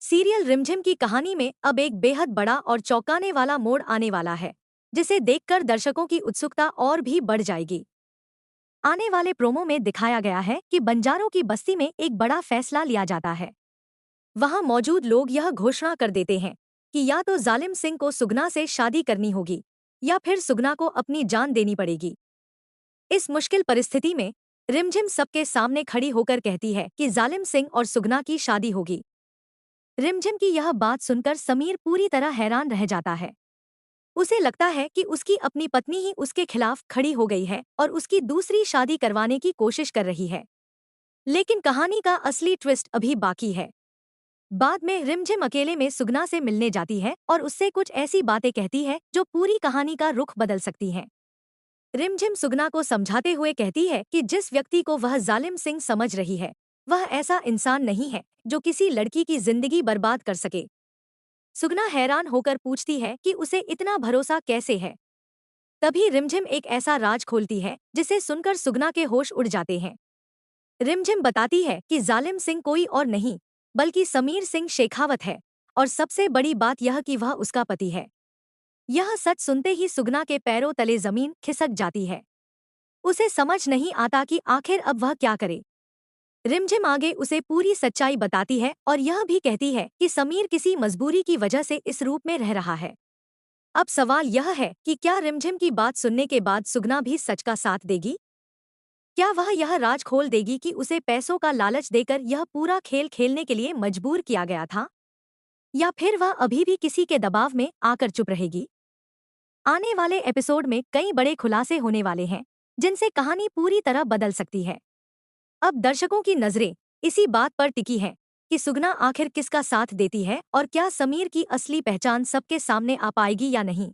Serial रिमझिम की कहानी में अब एक बेहद बड़ा और चौंकाने वाला मोड़ आने वाला है, जिसे देखकर दर्शकों की उत्सुकता और भी बढ़ जाएगी। आने वाले प्रोमो में दिखाया गया है कि बंजारों की बस्ती में एक बड़ा फैसला लिया जाता है। वहां मौजूद लोग यह घोषणा कर देते हैं कि या तो जालिम सिंह को सुगना से शादी करनी होगी या फिर सुगना को अपनी जान देनी पड़ेगी। इस मुश्किल परिस्थिति में रिमझिम सबके सामने खड़ी होकर कहती है कि जालिम सिंह और सुगना की शादी होगी। रिमझिम की यह बात सुनकर समीर पूरी तरह हैरान रह जाता है। उसे लगता है कि उसकी अपनी पत्नी ही उसके खिलाफ खड़ी हो गई है और उसकी दूसरी शादी करवाने की कोशिश कर रही है। लेकिन कहानी का असली ट्विस्ट अभी बाकी है। बाद में रिमझिम अकेले में सुगना से मिलने जाती है और उससे कुछ ऐसी बातें कहती है जो पूरी कहानी का रुख बदल सकती हैं। रिमझिम सुगना को समझाते हुए कहती है कि जिस व्यक्ति को वह जालिम सिंह समझ रही है, वह ऐसा इंसान नहीं है जो किसी लड़की की जिंदगी बर्बाद कर सके। सुगना हैरान होकर पूछती है कि उसे इतना भरोसा कैसे है। तभी रिमझिम एक ऐसा राज खोलती है जिसे सुनकर सुगना के होश उड़ जाते हैं। रिमझिम बताती है कि जालिम सिंह कोई और नहीं बल्कि समीर सिंह शेखावत है, और सबसे बड़ी बात यह कि वह उसका पति है। यह सच सुनते ही सुगना के पैरों तले जमीन खिसक जाती है। उसे समझ नहीं आता कि आखिर अब वह क्या करे। रिमझिम आगे उसे पूरी सच्चाई बताती है और यह भी कहती है कि समीर किसी मजबूरी की वजह से इस रूप में रह रहा है। अब सवाल यह है कि क्या रिमझिम की बात सुनने के बाद सुगना भी सच का साथ देगी? क्या वह यह राज खोल देगी कि उसे पैसों का लालच देकर यह पूरा खेल खेलने के लिए मजबूर किया गया था? या फिर वह अभी भी किसी के दबाव में आकर चुप रहेगी? आने वाले एपिसोड में कई बड़े खुलासे होने वाले हैं, जिनसे कहानी पूरी तरह बदल सकती है। अब दर्शकों की नजरें इसी बात पर टिकी हैं कि सुगना आखिर किसका साथ देती है और क्या समीर की असली पहचान सबके सामने आ पाएगी या नहीं।